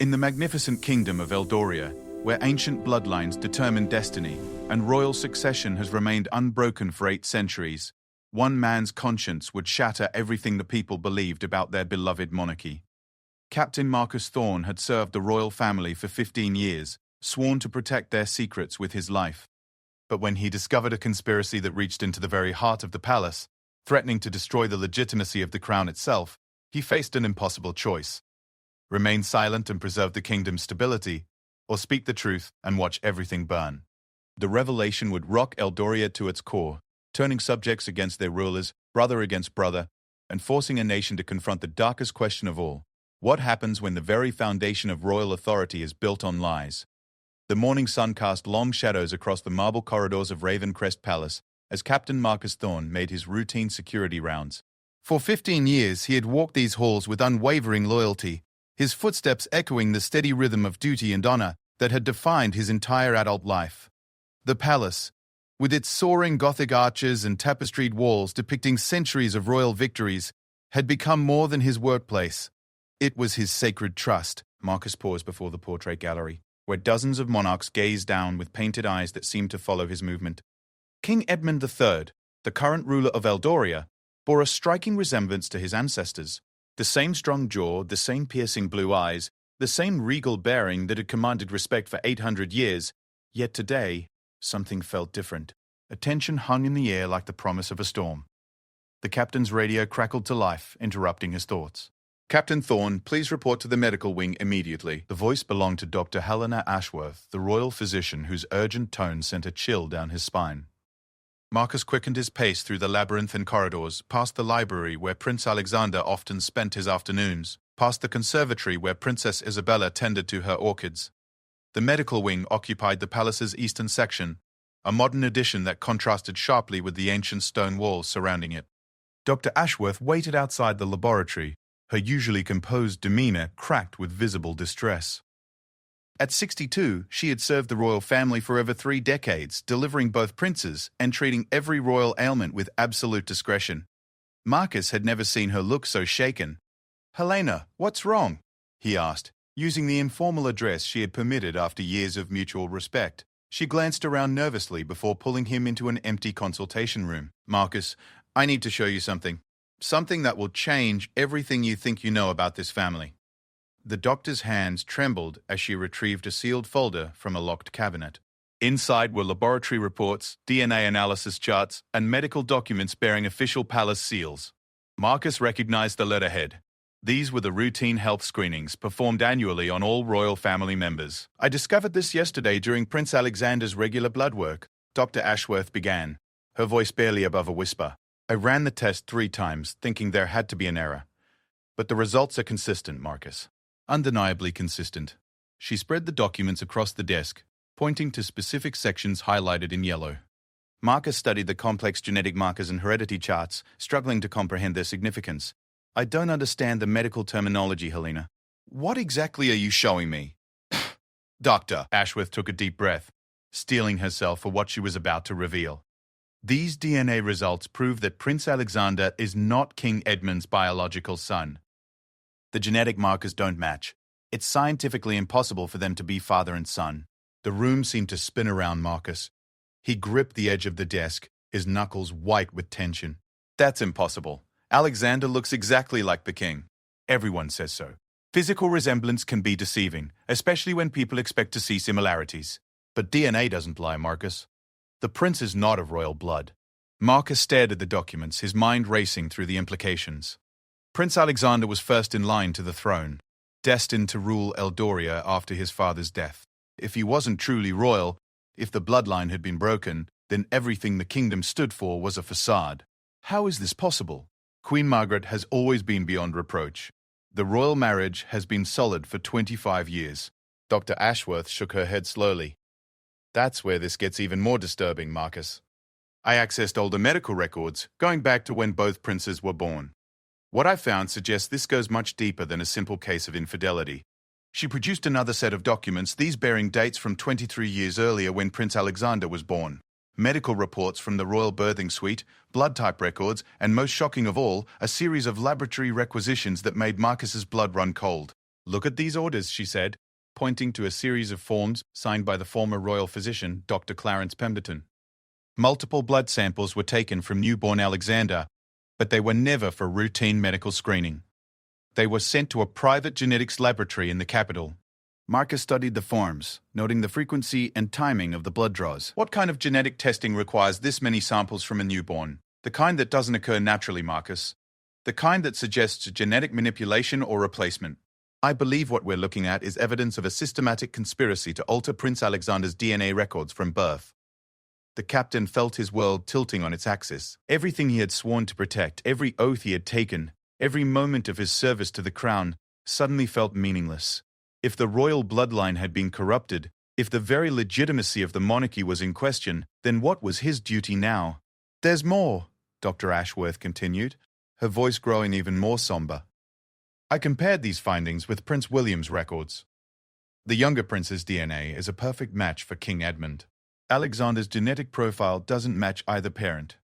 In the magnificent kingdom of Eldoria, where ancient bloodlines determine destiny and royal succession has remained unbroken for 8 centuries, one man's conscience would shatter everything the people believed about their beloved monarchy. Captain Marcus Thorne had served the royal family for 15 years, sworn to protect their secrets with his life. But when he discovered a conspiracy that reached into the very heart of the palace, threatening to destroy the legitimacy of the crown itself, he faced an impossible choice. Remain silent and preserve the kingdom's stability, or speak the truth and watch everything burn. The revelation would rock Eldoria to its core, turning subjects against their rulers, brother against brother, and forcing a nation to confront the darkest question of all. What happens when the very foundation of royal authority is built on lies? The morning sun cast long shadows across the marble corridors of Ravencrest Palace as Captain Marcus Thorne made his routine security rounds. For 15 years he had walked these halls with unwavering loyalty, his footsteps echoing the steady rhythm of duty and honor that had defined his entire adult life. The palace, with its soaring Gothic arches and tapestried walls depicting centuries of royal victories, had become more than his workplace. It was his sacred trust. Marcus paused before the portrait gallery, where dozens of monarchs gazed down with painted eyes that seemed to follow his movement. King Edmund III, the current ruler of Eldoria, bore a striking resemblance to his ancestors. The same strong jaw, the same piercing blue eyes, the same regal bearing that had commanded respect for 800 years. Yet today, something felt different. A tension hung in the air like the promise of a storm. The captain's radio crackled to life, interrupting his thoughts. "Captain Thorne, please report to the medical wing immediately." The voice belonged to Dr. Helena Ashworth, the royal physician whose urgent tone sent a chill down his spine. Marcus quickened his pace through the labyrinthine corridors, past the library where Prince Alexander often spent his afternoons, past the conservatory where Princess Isabella tended to her orchids. The medical wing occupied the palace's eastern section, a modern addition that contrasted sharply with the ancient stone walls surrounding it. Dr. Ashworth waited outside the laboratory, her usually composed demeanor cracked with visible distress. At 62, she had served the royal family for over 3 decades, delivering both princes and treating every royal ailment with absolute discretion. Marcus had never seen her look so shaken. "Helena, what's wrong?" he asked, using the informal address she had permitted after years of mutual respect. She glanced around nervously before pulling him into an empty consultation room. "Marcus, I need to show you something. Something that will change everything you think you know about this family." The doctor's hands trembled as she retrieved a sealed folder from a locked cabinet. Inside were laboratory reports, DNA analysis charts, and medical documents bearing official palace seals. Marcus recognized the letterhead. These were the routine health screenings performed annually on all royal family members. "I discovered this yesterday during Prince Alexander's regular blood work," Dr. Ashworth began, her voice barely above a whisper. "I ran the test 3 times, thinking there had to be an error. But the results are consistent, Marcus. Undeniably consistent." She spread the documents across the desk, pointing to specific sections highlighted in yellow. Marcus studied the complex genetic markers and heredity charts, struggling to comprehend their significance. "I don't understand the medical terminology, Helena. What exactly are you showing me?" "Doctor," Ashworth took a deep breath, steeling herself for what she was about to reveal. "These DNA results prove that Prince Alexander is not King Edmund's biological son. The genetic markers don't match. It's scientifically impossible for them to be father and son." The room seemed to spin around Marcus. He gripped the edge of the desk, his knuckles white with tension. "That's impossible. Alexander looks exactly like the king. Everyone says so. Physical resemblance can be deceiving, especially when people expect to see similarities. But DNA doesn't lie, Marcus. The prince is not of royal blood." Marcus stared at the documents, his mind racing through the implications. Prince Alexander was first in line to the throne, destined to rule Eldoria after his father's death. If he wasn't truly royal, if the bloodline had been broken, then everything the kingdom stood for was a facade. How is this possible? Queen Margaret has always been beyond reproach. The royal marriage has been solid for 25 years. Dr. Ashworth shook her head slowly. "That's where this gets even more disturbing, Marcus. I accessed older medical records, going back to when both princes were born. What I found suggests this goes much deeper than a simple case of infidelity." She produced another set of documents, these bearing dates from 23 years earlier when Prince Alexander was born. Medical reports from the royal birthing suite, blood type records, and most shocking of all, a series of laboratory requisitions that made Marcus's blood run cold. Look at these orders, she said, pointing to a series of forms signed by the former royal physician, Dr. Clarence Pemberton. Multiple blood samples were taken from newborn Alexander, but they were never for routine medical screening. They were sent to a private genetics laboratory in the capital. Marcus studied the forms, noting the frequency and timing of the blood draws. What kind of genetic testing requires this many samples from a newborn? The kind that doesn't occur naturally, Marcus. The kind that suggests genetic manipulation or replacement. I believe what we're looking at is evidence of a systematic conspiracy to alter Prince Alexander's DNA records from birth. The captain felt his world tilting on its axis. Everything he had sworn to protect, every oath he had taken, every moment of his service to the crown, suddenly felt meaningless. If the royal bloodline had been corrupted, if the very legitimacy of the monarchy was in question, then what was his duty now? "There's more," Dr. Ashworth continued, her voice growing even more somber. "I compared these findings with Prince William's records. The younger prince's DNA is a perfect match for King Edmund. Alexander's genetic profile doesn't match either parent."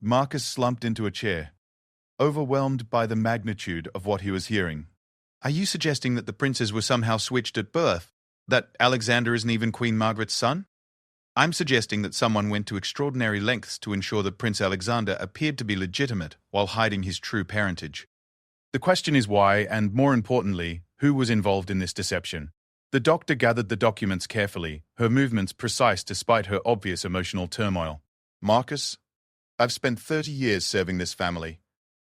Marcus slumped into a chair, overwhelmed by the magnitude of what he was hearing. "Are you suggesting that the princes were somehow switched at birth? That Alexander isn't even Queen Margaret's son?" "I'm suggesting that someone went to extraordinary lengths to ensure that Prince Alexander appeared to be legitimate while hiding his true parentage. The question is why, and more importantly, who was involved in this deception?" The doctor gathered the documents carefully, her movements precise despite her obvious emotional turmoil. "Marcus, I've spent 30 years serving this family.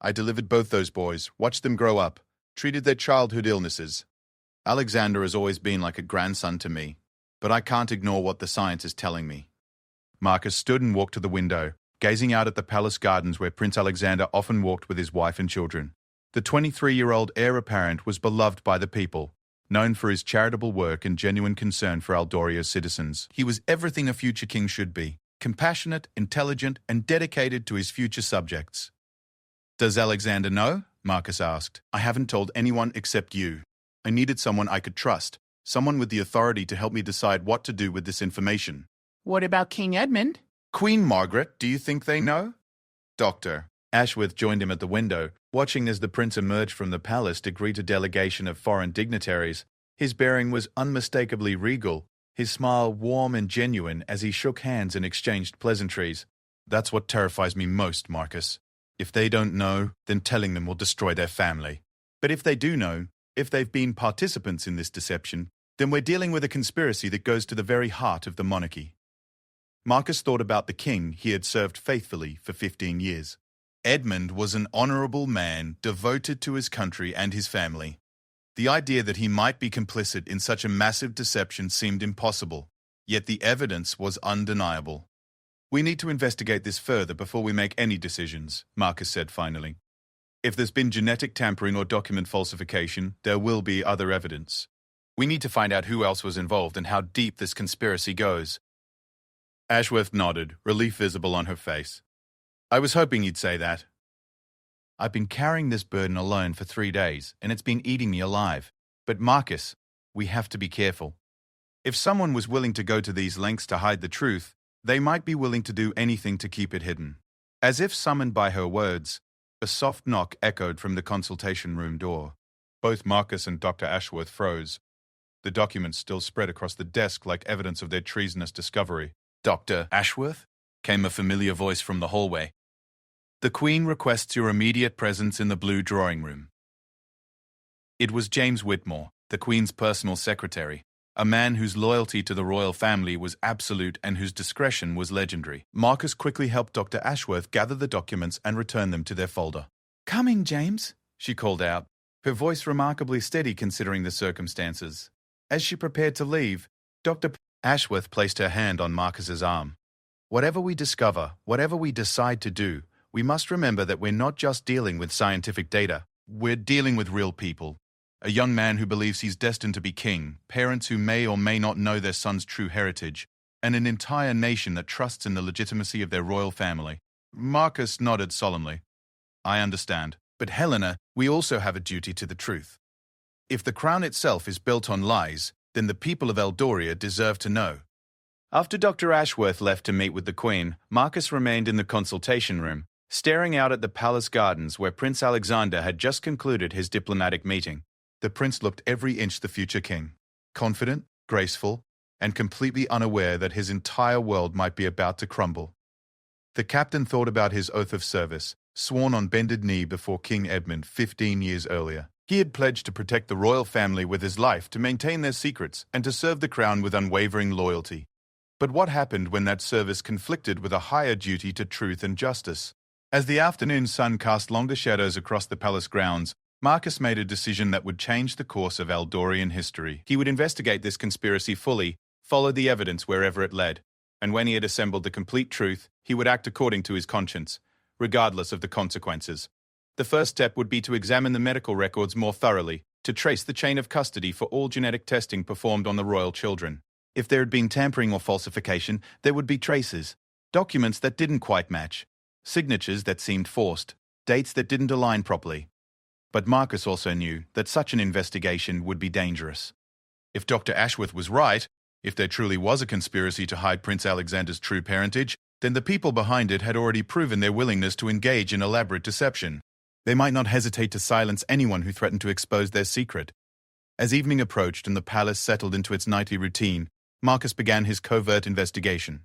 I delivered both those boys, watched them grow up, treated their childhood illnesses. Alexander has always been like a grandson to me, but I can't ignore what the science is telling me." Marcus stood and walked to the window, gazing out at the palace gardens where Prince Alexander often walked with his wife and children. The 23-year-old heir apparent was beloved by the people, known for his charitable work and genuine concern for Aldoria's citizens. He was everything a future king should be, compassionate, intelligent, and dedicated to his future subjects. "Does Alexander know?" Marcus asked. "I haven't told anyone except you. I needed someone I could trust, someone with the authority to help me decide what to do with this information." "What about King Edmund?" "Queen Margaret, do you think they know?" "Doctor." Ashworth joined him at the window, watching as the prince emerged from the palace to greet a delegation of foreign dignitaries. His bearing was unmistakably regal, his smile warm and genuine as he shook hands and exchanged pleasantries. "That's what terrifies me most, Marcus. If they don't know, then telling them will destroy their family. But if they do know, if they've been participants in this deception, then we're dealing with a conspiracy that goes to the very heart of the monarchy." Marcus thought about the king he had served faithfully for 15 years. Edmund was an honourable man, devoted to his country and his family. The idea that he might be complicit in such a massive deception seemed impossible, yet the evidence was undeniable. "We need to investigate this further before we make any decisions," Marcus said finally. "If there's been genetic tampering or document falsification, there will be other evidence. We need to find out who else was involved and how deep this conspiracy goes." Ashworth nodded, relief visible on her face. "I was hoping you'd say that. I've been carrying this burden alone for 3 days, and it's been eating me alive. But Marcus, we have to be careful. If someone was willing to go to these lengths to hide the truth, they might be willing to do anything to keep it hidden." As if summoned by her words, a soft knock echoed from the consultation room door. Both Marcus and Dr. Ashworth froze. The documents still spread across the desk like evidence of their treasonous discovery. "Dr. Ashworth?" came a familiar voice from the hallway. "The Queen requests your immediate presence in the blue drawing room." It was James Whitmore, the Queen's personal secretary, a man whose loyalty to the royal family was absolute and whose discretion was legendary. Marcus quickly helped Dr. Ashworth gather the documents and return them to their folder. "Coming, James," she called out, her voice remarkably steady considering the circumstances. As she prepared to leave, Dr. Ashworth placed her hand on Marcus's arm. "Whatever we discover, whatever we decide to do, we must remember that we're not just dealing with scientific data. We're dealing with real people. A young man who believes he's destined to be king, parents who may or may not know their son's true heritage, and an entire nation that trusts in the legitimacy of their royal family." Marcus nodded solemnly. "I understand. But Helena, we also have a duty to the truth. If the crown itself is built on lies, then the people of Eldoria deserve to know." After Dr. Ashworth left to meet with the Queen, Marcus remained in the consultation room, staring out at the palace gardens where Prince Alexander had just concluded his diplomatic meeting. The prince looked every inch the future king, confident, graceful, and completely unaware that his entire world might be about to crumble. The captain thought about his oath of service, sworn on bended knee before King Edmund 15 years earlier. He had pledged to protect the royal family with his life, to maintain their secrets, and to serve the crown with unwavering loyalty. But what happened when that service conflicted with a higher duty to truth and justice? As the afternoon sun cast longer shadows across the palace grounds, Marcus made a decision that would change the course of Eldorian history. He would investigate this conspiracy fully, follow the evidence wherever it led, and when he had assembled the complete truth, he would act according to his conscience, regardless of the consequences. The first step would be to examine the medical records more thoroughly, to trace the chain of custody for all genetic testing performed on the royal children. If there had been tampering or falsification, there would be traces, documents that didn't quite match, signatures that seemed forced, dates that didn't align properly. But Marcus also knew that such an investigation would be dangerous. If Dr. Ashworth was right, if there truly was a conspiracy to hide Prince Alexander's true parentage, then the people behind it had already proven their willingness to engage in elaborate deception. They might not hesitate to silence anyone who threatened to expose their secret. As evening approached and the palace settled into its nightly routine, Marcus began his covert investigation.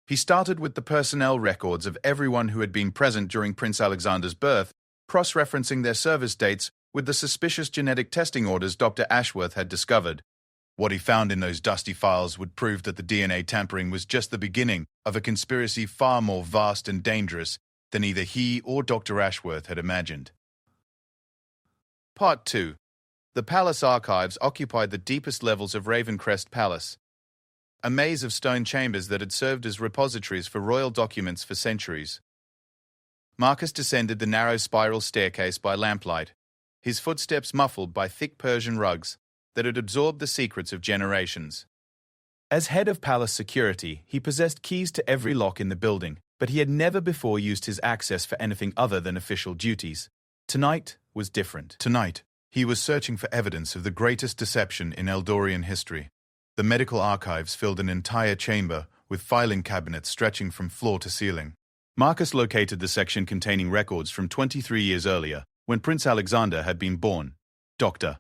He started with the personnel records of everyone who had been present during Prince Alexander's birth, cross-referencing their service dates with the suspicious genetic testing orders Dr. Ashworth had discovered. What he found in those dusty files would prove that the DNA tampering was just the beginning of a conspiracy far more vast and dangerous than either he or Dr. Ashworth had imagined. Part 2. The palace archives occupied the deepest levels of Ravencrest Palace, a maze of stone chambers that had served as repositories for royal documents for centuries. Marcus descended the narrow spiral staircase by lamplight, his footsteps muffled by thick Persian rugs that had absorbed the secrets of generations. As head of palace security, he possessed keys to every lock in the building, but he had never before used his access for anything other than official duties. Tonight was different. Tonight, he was searching for evidence of the greatest deception in Eldorian history. The medical archives filled an entire chamber with filing cabinets stretching from floor to ceiling. Marcus located the section containing records from 23 years earlier, when Prince Alexander had been born. Dr.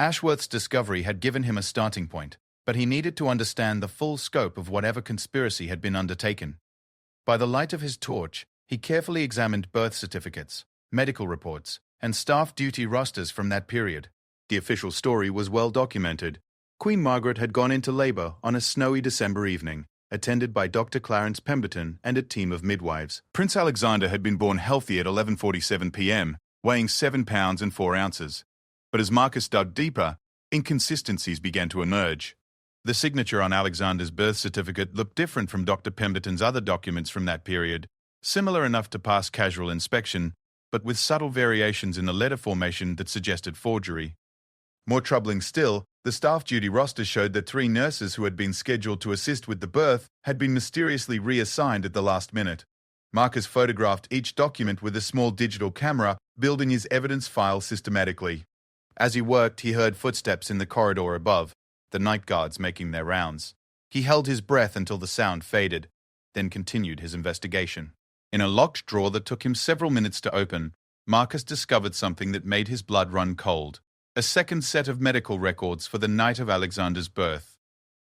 Ashworth's discovery had given him a starting point, but he needed to understand the full scope of whatever conspiracy had been undertaken. By the light of his torch, he carefully examined birth certificates, medical reports, and staff duty rosters from that period. The official story was well documented. Queen Margaret had gone into labor on a snowy December evening, attended by Dr. Clarence Pemberton and a team of midwives. Prince Alexander had been born healthy at 11:47 p.m., weighing 7 pounds and 4 ounces. But as Marcus dug deeper, inconsistencies began to emerge. The signature on Alexander's birth certificate looked different from Dr. Pemberton's other documents from that period, similar enough to pass casual inspection, but with subtle variations in the letter formation that suggested forgery. More troubling still, the staff duty roster showed that 3 nurses who had been scheduled to assist with the birth had been mysteriously reassigned at the last minute. Marcus photographed each document with a small digital camera, building his evidence file systematically. As he worked, he heard footsteps in the corridor above, the night guards making their rounds. He held his breath until the sound faded, then continued his investigation. In a locked drawer that took him several minutes to open, Marcus discovered something that made his blood run cold. A second set of medical records for the night of Alexander's birth.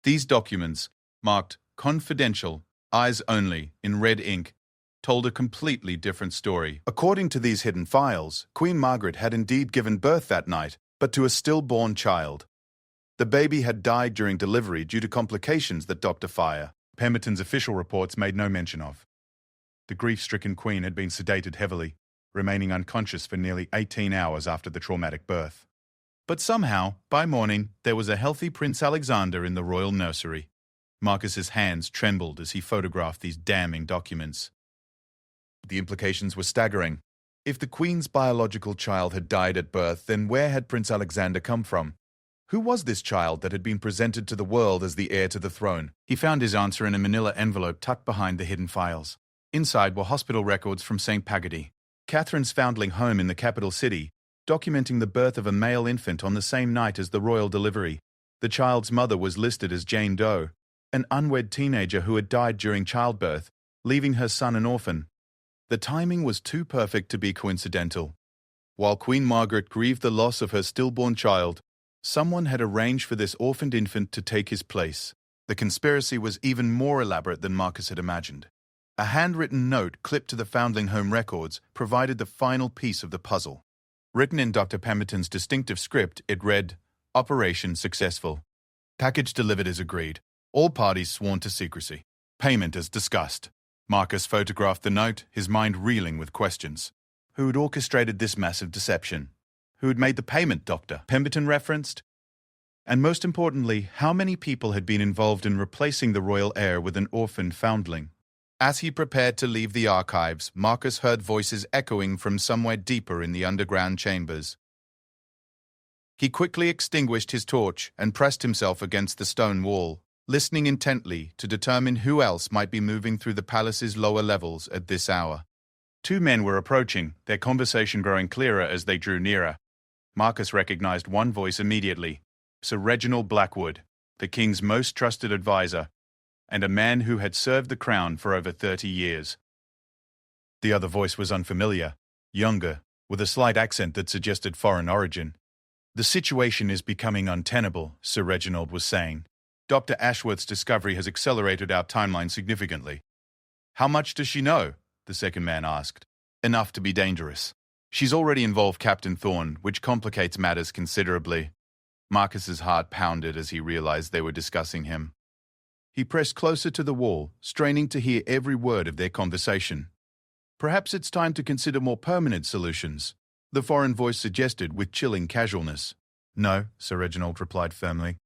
These documents, marked confidential, eyes only, in red ink, told a completely different story. According to these hidden files, Queen Margaret had indeed given birth that night, but to a stillborn child. The baby had died during delivery due to complications that Dr. Pemberton's official reports made no mention of. The grief-stricken queen had been sedated heavily, remaining unconscious for nearly 18 hours after the traumatic birth. But somehow, by morning, there was a healthy Prince Alexander in the royal nursery. Marcus's hands trembled as he photographed these damning documents. The implications were staggering. If the Queen's biological child had died at birth, then where had Prince Alexander come from? Who was this child that had been presented to the world as the heir to the throne? He found his answer in a manila envelope tucked behind the hidden files. Inside were hospital records from St. Pagady, Catherine's foundling home in the capital city, documenting the birth of a male infant on the same night as the royal delivery. The child's mother was listed as Jane Doe, an unwed teenager who had died during childbirth, leaving her son an orphan. The timing was too perfect to be coincidental. While Queen Margaret grieved the loss of her stillborn child, Someone had arranged for this orphaned infant to take his place. The conspiracy was even more elaborate than Marcus had imagined. A handwritten note clipped to the foundling home records provided the final piece of the puzzle. Written in Dr. Pemberton's distinctive script, it read, "Operation successful. Package delivered as agreed. All parties sworn to secrecy. Payment as discussed." Marcus photographed the note, his mind reeling with questions. Who had orchestrated this massive deception? Who had made the payment, Dr. Pemberton referenced? And most importantly, how many people had been involved in replacing the royal heir with an orphan foundling? As he prepared to leave the archives, Marcus heard voices echoing from somewhere deeper in the underground chambers. He quickly extinguished his torch and pressed himself against the stone wall, listening intently to determine who else might be moving through the palace's lower levels at this hour. 2 men were approaching, their conversation growing clearer as they drew nearer. Marcus recognized one voice immediately, Sir Reginald Blackwood, the king's most trusted advisor, and a man who had served the crown for over 30 years. The other voice was unfamiliar, younger, with a slight accent that suggested foreign origin. "The situation is becoming untenable," Sir Reginald was saying. "Dr. Ashworth's discovery has accelerated our timeline significantly." "How much does she know?" the second man asked. "Enough to be dangerous. She's already involved Captain Thorne, which complicates matters considerably." Marcus's heart pounded as he realized they were discussing him. He pressed closer to the wall, straining to hear every word of their conversation. "Perhaps it's time to consider more permanent solutions," the foreign voice suggested with chilling casualness. "No," Sir Reginald replied firmly.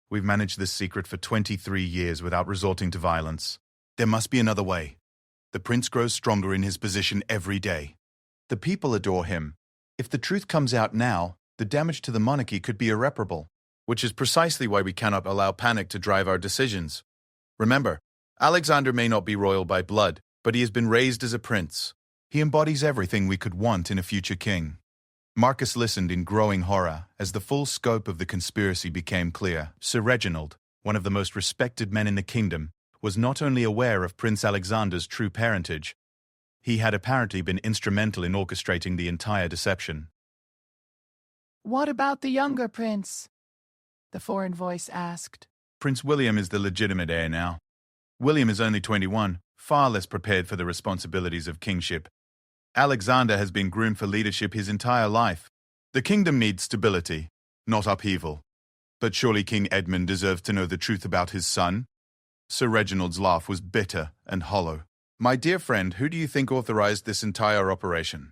"We've managed this secret for 23 years without resorting to violence. There must be another way. The prince grows stronger in his position every day. The people adore him. If the truth comes out now, the damage to the monarchy could be irreparable, which is precisely why we cannot allow panic to drive our decisions. Remember, Alexander may not be royal by blood, but he has been raised as a prince. He embodies everything we could want in a future king." Marcus listened in growing horror as the full scope of the conspiracy became clear. Sir Reginald, one of the most respected men in the kingdom, was not only aware of Prince Alexander's true parentage, he had apparently been instrumental in orchestrating the entire deception. What about the younger prince? The foreign voice asked. Prince William is the legitimate heir now. William is only 21, far less prepared for the responsibilities of kingship. Alexander has been groomed for leadership his entire life. The kingdom needs stability, not upheaval. But surely King Edmund deserves to know the truth about his son? Sir Reginald's laugh was bitter and hollow. "My dear friend, who do you think authorized this entire operation?"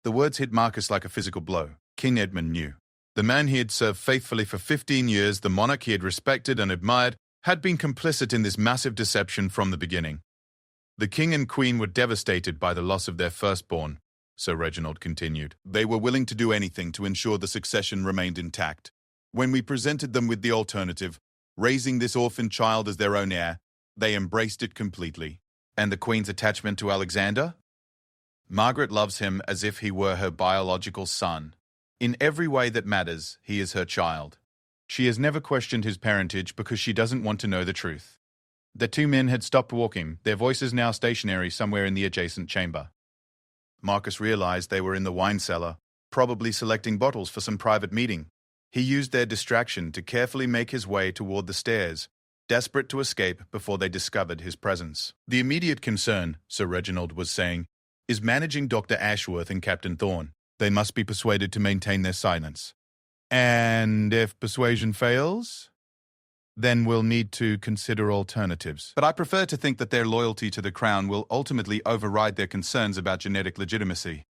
The words hit Marcus like a physical blow. King Edmund knew. The man he had served faithfully for 15 years, the monarch he had respected and admired, had been complicit in this massive deception from the beginning. "The king and queen were devastated by the loss of their firstborn," Sir Reginald continued. "They were willing to do anything to ensure the succession remained intact. When we presented them with the alternative, raising this orphan child as their own heir, they embraced it completely." "And the queen's attachment to Alexander?" "Margaret loves him as if he were her biological son. In every way that matters, he is her child. She has never questioned his parentage because she doesn't want to know the truth." The 2 men had stopped walking, their voices now stationary somewhere in the adjacent chamber. Marcus realized they were in the wine cellar, probably selecting bottles for some private meeting. He used their distraction to carefully make his way toward the stairs, desperate to escape before they discovered his presence. "The immediate concern," Sir Reginald was saying, "is managing Dr. Ashworth and Captain Thorne. They must be persuaded to maintain their silence. And if persuasion fails, then we'll need to consider alternatives. But I prefer to think that their loyalty to the crown will ultimately override their concerns about genetic legitimacy."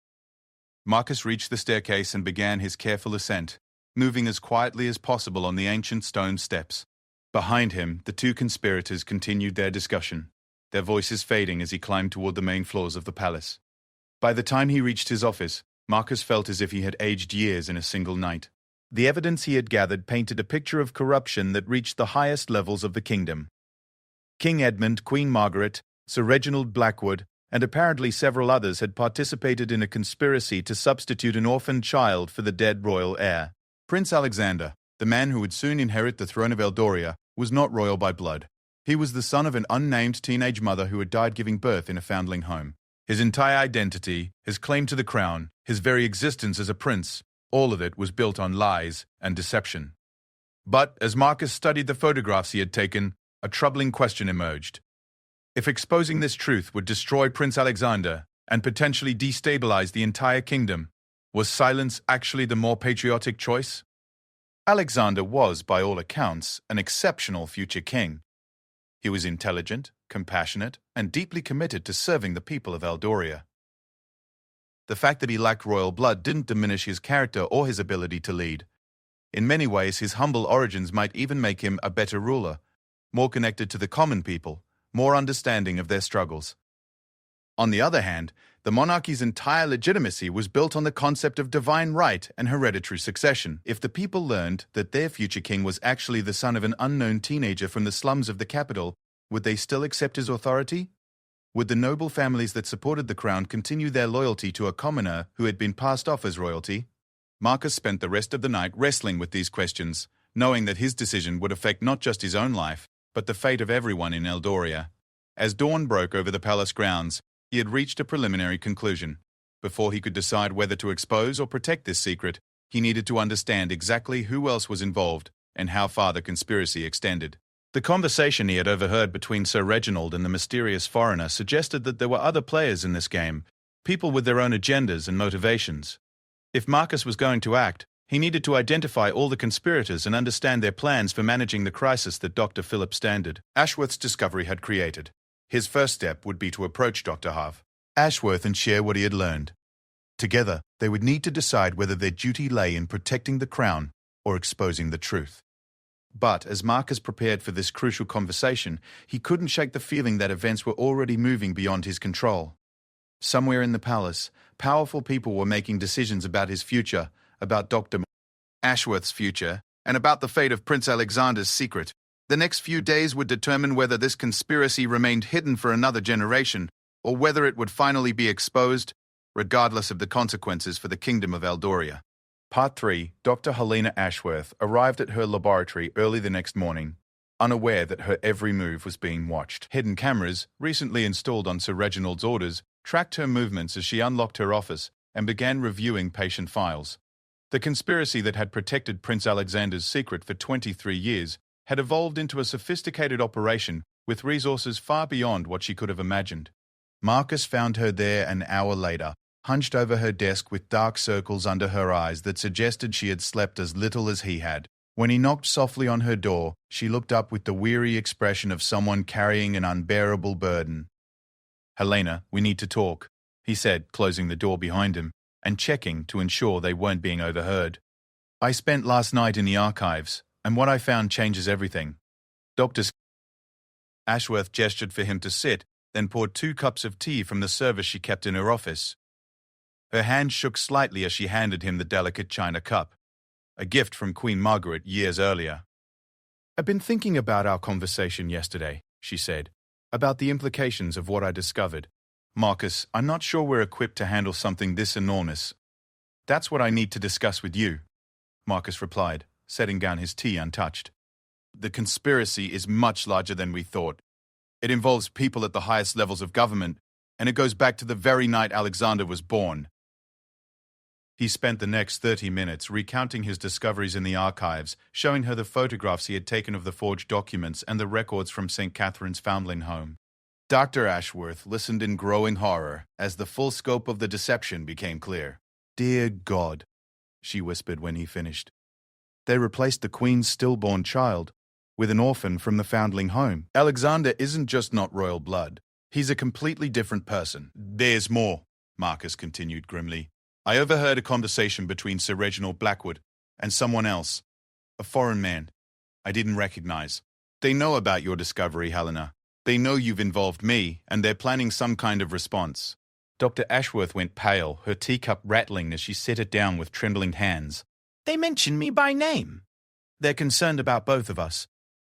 Marcus reached the staircase and began his careful ascent, moving as quietly as possible on the ancient stone steps. Behind him, the 2 conspirators continued their discussion, their voices fading as he climbed toward the main floors of the palace. By the time he reached his office, Marcus felt as if he had aged years in a single night. The evidence he had gathered painted a picture of corruption that reached the highest levels of the kingdom. King Edmund, Queen Margaret, Sir Reginald Blackwood, and apparently several others had participated in a conspiracy to substitute an orphaned child for the dead royal heir. Prince Alexander, the man who would soon inherit the throne of Eldoria, was not royal by blood. He was the son of an unnamed teenage mother who had died giving birth in a foundling home. His entire identity, his claim to the crown, his very existence as a prince, all of it was built on lies and deception. But as Marcus studied the photographs he had taken, a troubling question emerged. If exposing this truth would destroy Prince Alexander and potentially destabilize the entire kingdom, was silence actually the more patriotic choice? Alexander was, by all accounts, an exceptional future king. He was intelligent, compassionate, and deeply committed to serving the people of Eldoria. The fact that he lacked royal blood didn't diminish his character or his ability to lead. In many ways, his humble origins might even make him a better ruler, more connected to the common people, more understanding of their struggles. On the other hand, the monarchy's entire legitimacy was built on the concept of divine right and hereditary succession. If the people learned that their future king was actually the son of an unknown teenager from the slums of the capital, would they still accept his authority? Would the noble families that supported the crown continue their loyalty to a commoner who had been passed off as royalty? Marcus spent the rest of the night wrestling with these questions, knowing that his decision would affect not just his own life, but the fate of everyone in Eldoria. As dawn broke over the palace grounds, he had reached a preliminary conclusion. Before he could decide whether to expose or protect this secret, he needed to understand exactly who else was involved and how far the conspiracy extended. The conversation he had overheard between Sir Reginald and the mysterious foreigner suggested that there were other players in this game, people with their own agendas and motivations. If Marcus was going to act, he needed to identify all the conspirators and understand their plans for managing the crisis that Dr. Philip Ashworth's discovery had created. His first step would be to approach Dr. Ashworth and share what he had learned. Together, they would need to decide whether their duty lay in protecting the crown or exposing the truth. But as Marcus prepared for this crucial conversation, he couldn't shake the feeling that events were already moving beyond his control. Somewhere in the palace, powerful people were making decisions about his future, about Dr. Ashworth's future, and about the fate of Prince Alexander's secret. The next few days would determine whether this conspiracy remained hidden for another generation, or whether it would finally be exposed, regardless of the consequences for the kingdom of Eldoria. Part 3. Dr. Helena Ashworth arrived at her laboratory early the next morning, unaware that her every move was being watched. Hidden cameras, recently installed on Sir Reginald's orders, tracked her movements as she unlocked her office and began reviewing patient files. The conspiracy that had protected Prince Alexander's secret for 23 years had evolved into a sophisticated operation with resources far beyond what she could have imagined. Marcus found her there an hour later, hunched over her desk with dark circles under her eyes that suggested she had slept as little as he had. When he knocked softly on her door, she looked up with the weary expression of someone carrying an unbearable burden. "Helena, we need to talk," he said, closing the door behind him and checking to ensure they weren't being overheard. "I spent last night in the archives, and what I found changes everything." Dr. Ashworth gestured for him to sit, then poured 2 cups of tea from the service she kept in her office. Her hand shook slightly as she handed him the delicate china cup, a gift from Queen Margaret years earlier. "I've been thinking about our conversation yesterday," she said, "about the implications of what I discovered. Marcus, I'm not sure we're equipped to handle something this enormous." "That's what I need to discuss with you," Marcus replied, setting down his tea untouched. "The conspiracy is much larger than we thought. It involves people at the highest levels of government, and it goes back to the very night Alexander was born." He spent the next 30 minutes recounting his discoveries in the archives, showing her the photographs he had taken of the forged documents and the records from St. Catherine's foundling home. Dr. Ashworth listened in growing horror as the full scope of the deception became clear. "Dear God," she whispered when he finished. "They replaced the Queen's stillborn child with an orphan from the foundling home. Alexander isn't just not royal blood. He's a completely different person." "There's more," Marcus continued grimly. "I overheard a conversation between Sir Reginald Blackwood and someone else, a foreign man I didn't recognize. They know about your discovery, Helena. They know you've involved me, and they're planning some kind of response." Dr. Ashworth went pale, her teacup rattling as she set it down with trembling hands. "They mention me by name." "They're concerned about both of us.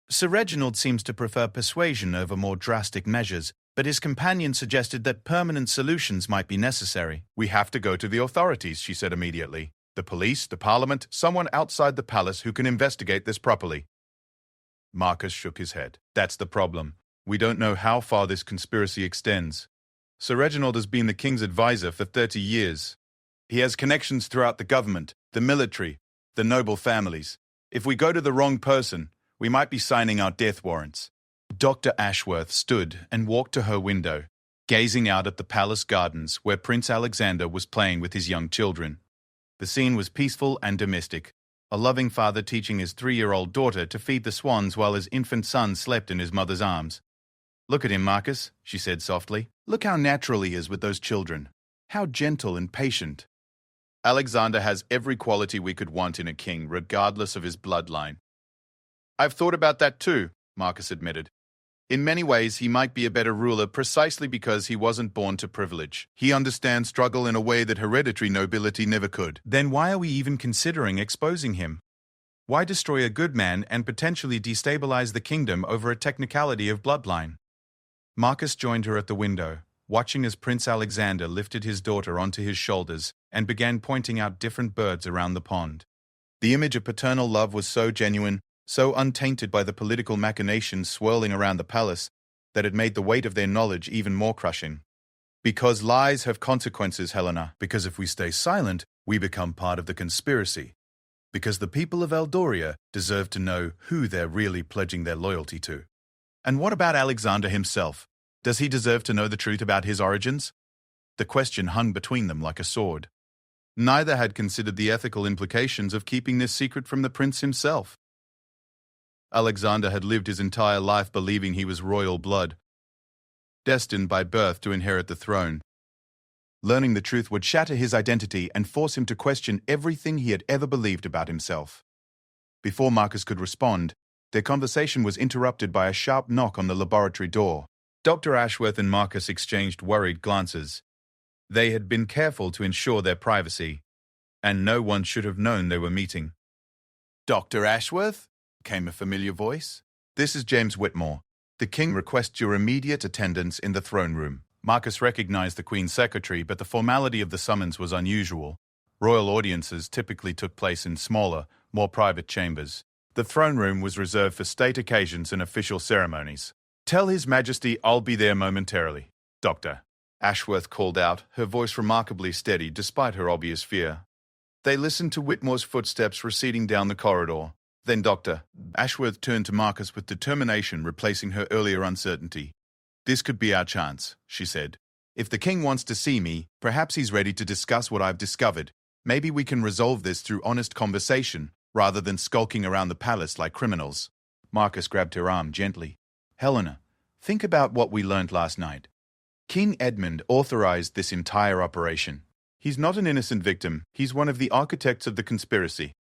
Sir Reginald seems to prefer persuasion over more drastic measures, but his companion suggested that permanent solutions might be necessary." "We have to go to the authorities," she said immediately. "The police, the parliament, someone outside the palace who can investigate this properly." Marcus shook his head. "That's the problem. We don't know how far this conspiracy extends. Sir Reginald has been the king's advisor for 30 years. He has connections throughout the government, the military, the noble families. If we go to the wrong person, we might be signing our death warrants. Dr. Ashworth stood and walked to her window, gazing out at the palace gardens where Prince Alexander was playing with his young children. The scene was peaceful and domestic, a loving father teaching his 3-year-old daughter to feed the swans while his infant son slept in his mother's arms. "Look at him, Marcus," she said softly. "Look how natural he is with those children. How gentle and patient. Alexander has every quality we could want in a king, regardless of his bloodline." "I've thought about that too," Marcus admitted. "In many ways, he might be a better ruler precisely because he wasn't born to privilege. He understands struggle in a way that hereditary nobility never could." Then why are we even considering exposing him? Why destroy a good man and potentially destabilize the kingdom over a technicality of bloodline? Marcus joined her at the window, watching as Prince Alexander lifted his daughter onto his shoulders and began pointing out different birds around the pond. The image of paternal love was so genuine, so untainted by the political machinations swirling around the palace, that it made the weight of their knowledge even more crushing. "Because lies have consequences, Helena. Because if we stay silent, we become part of the conspiracy. Because the people of Eldoria deserve to know who they're really pledging their loyalty to." And what about Alexander himself? Does he deserve to know the truth about his origins? The question hung between them like a sword. Neither had considered the ethical implications of keeping this secret from the prince himself. Alexander had lived his entire life believing he was royal blood, destined by birth to inherit the throne. Learning the truth would shatter his identity and force him to question everything he had ever believed about himself. Before Marcus could respond, their conversation was interrupted by a sharp knock on the laboratory door. Dr. Ashworth and Marcus exchanged worried glances. They had been careful to ensure their privacy, and no one should have known they were meeting. "Dr. Ashworth?" came a familiar voice. "This is James Whitmore. The king requests your immediate attendance in the throne room." Marcus recognized the Queen's secretary, but the formality of the summons was unusual. Royal audiences typically took place in smaller, more private chambers. The throne room was reserved for state occasions and official ceremonies. "Tell His Majesty I'll be there momentarily, Doctor," Ashworth called out, her voice remarkably steady despite her obvious fear. They listened to Whitmore's footsteps receding down the corridor. "Then, Doctor," Ashworth turned to Marcus with determination, replacing her earlier uncertainty. "This could be our chance," she said. "If the king wants to see me, perhaps he's ready to discuss what I've discovered. Maybe we can resolve this through honest conversation, rather than skulking around the palace like criminals." Marcus grabbed her arm gently. "Helena, think about what we learned last night. King Edmund authorized this entire operation. He's not an innocent victim, he's one of the architects of the conspiracy.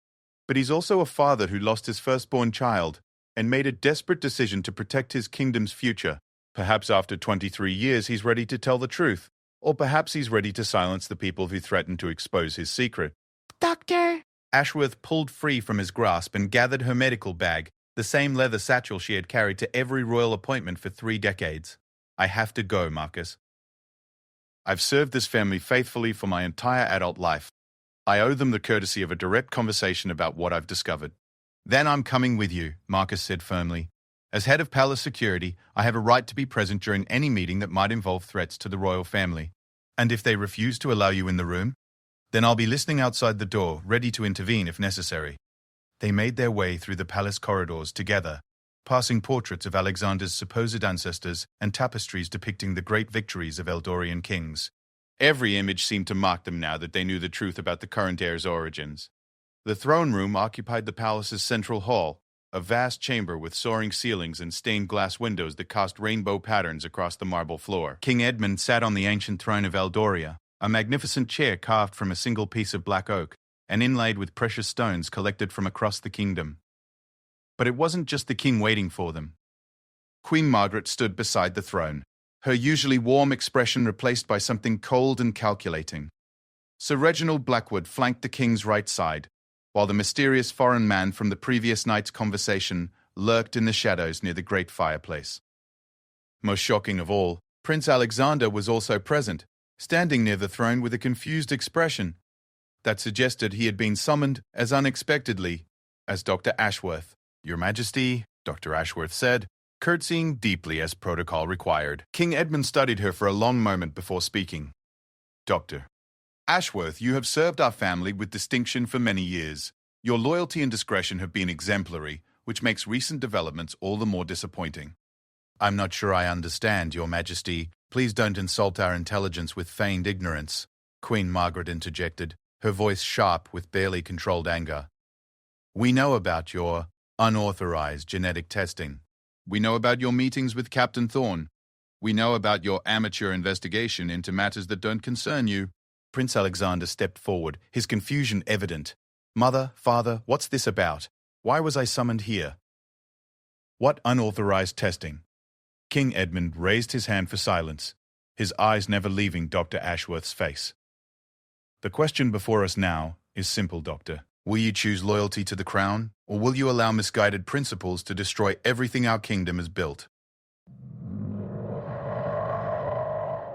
But he's also a father who lost his firstborn child and made a desperate decision to protect his kingdom's future. Perhaps after 23 years he's ready to tell the truth, or perhaps he's ready to silence the people who threatened to expose his secret." "Doctor!" Ashworth pulled free from his grasp and gathered her medical bag, the same leather satchel she had carried to every royal appointment for 3 decades. "I have to go, Marcus. I've served this family faithfully for my entire adult life. I owe them the courtesy of a direct conversation about what I've discovered." "Then I'm coming with you," Marcus said firmly. "As head of palace security, I have a right to be present during any meeting that might involve threats to the royal family. And if they refuse to allow you in the room, then I'll be listening outside the door, ready to intervene if necessary." They made their way through the palace corridors together, passing portraits of Alexander's supposed ancestors and tapestries depicting the great victories of Eldorian kings. Every image seemed to mock them now that they knew the truth about the current heir's origins. The throne room occupied the palace's central hall, a vast chamber with soaring ceilings and stained glass windows that cast rainbow patterns across the marble floor. King Edmund sat on the ancient throne of Eldoria, a magnificent chair carved from a single piece of black oak and inlaid with precious stones collected from across the kingdom. But it wasn't just the king waiting for them. Queen Margaret stood beside the throne, her usually warm expression replaced by something cold and calculating. Sir Reginald Blackwood flanked the king's right side, while the mysterious foreign man from the previous night's conversation lurked in the shadows near the great fireplace. Most shocking of all, Prince Alexander was also present, standing near the throne with a confused expression that suggested he had been summoned as unexpectedly as Dr. Ashworth. "Your Majesty," Dr. Ashworth said, curtsying deeply as protocol required. King Edmund studied her for a long moment before speaking. "Dr. Ashworth, you have served our family with distinction for many years. Your loyalty and discretion have been exemplary, which makes recent developments all the more disappointing. I'm not sure I understand, Your Majesty. Please don't insult our intelligence with feigned ignorance, Queen Margaret interjected, her voice sharp with barely controlled anger. We know about your unauthorized genetic testing. We know about your meetings with Captain Thorne. We know about your amateur investigation into matters that don't concern you. Prince Alexander stepped forward, his confusion evident. Mother, father, what's this about? Why was I summoned here? What unauthorized testing? King Edmund raised his hand for silence, his eyes never leaving Dr. Ashworth's face. The question before us now is simple, Doctor. Will you choose loyalty to the crown, or will you allow misguided principles to destroy everything our kingdom has built?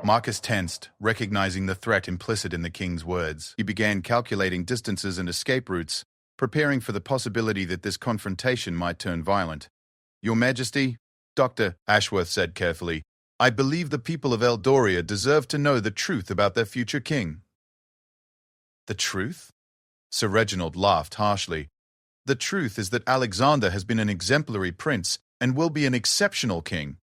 Marcus tensed, recognizing the threat implicit in the king's words. He began calculating distances and escape routes, preparing for the possibility that this confrontation might turn violent. Your Majesty, Dr. Ashworth said carefully, I believe the people of Eldoria deserve to know the truth about their future king. The truth? Sir Reginald laughed harshly. The truth is that Alexander has been an exemplary prince and will be an exceptional king.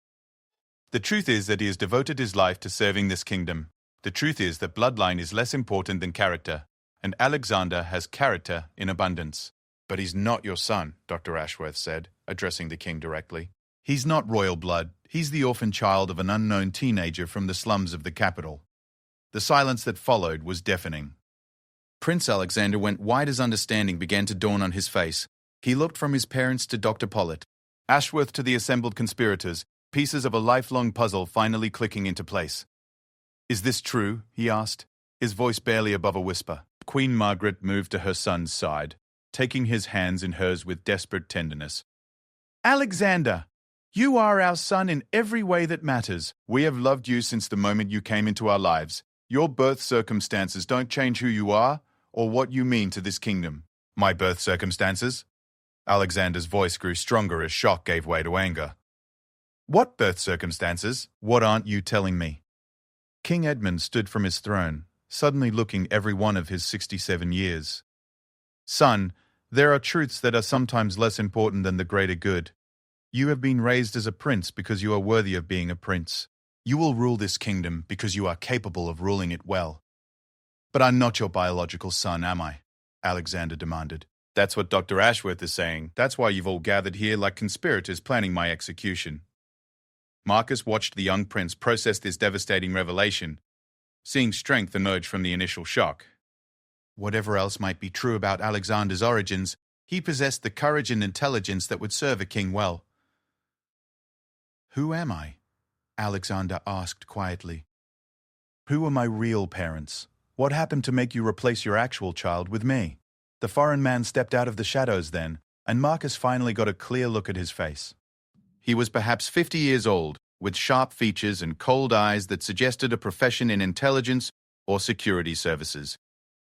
The truth is that he has devoted his life to serving this kingdom. The truth is that bloodline is less important than character, and Alexander has character in abundance. But he's not your son, Dr. Ashworth said, addressing the king directly. He's not royal blood. He's the orphan child of an unknown teenager from the slums of the capital. The silence that followed was deafening. Prince Alexander went white as understanding began to dawn on his face. He looked from his parents to Dr. Pollitt, Ashworth to the assembled conspirators, pieces of a lifelong puzzle finally clicking into place. Is this true? He asked, his voice barely above a whisper. Queen Margaret moved to her son's side, taking his hands in hers with desperate tenderness. Alexander, you are our son in every way that matters. We have loved you since the moment you came into our lives. Your birth circumstances don't change who you are or what you mean to this kingdom. My birth circumstances? Alexander's voice grew stronger as shock gave way to anger. What birth circumstances? What aren't you telling me? King Edmund stood from his throne, suddenly looking every one of his 67 years. Son, there are truths that are sometimes less important than the greater good. You have been raised as a prince because you are worthy of being a prince. You will rule this kingdom because you are capable of ruling it well. But I'm not your biological son, am I? Alexander demanded. That's what Dr. Ashworth is saying. That's why you've all gathered here like conspirators planning my execution. Marcus watched the young prince process this devastating revelation, seeing strength emerge from the initial shock. Whatever else might be true about Alexander's origins, he possessed the courage and intelligence that would serve a king well. Who am I? Alexander asked quietly. Who are my real parents? What happened to make you replace your actual child with me? The foreign man stepped out of the shadows then, and Marcus finally got a clear look at his face. He was perhaps 50 years old, with sharp features and cold eyes that suggested a profession in intelligence or security services.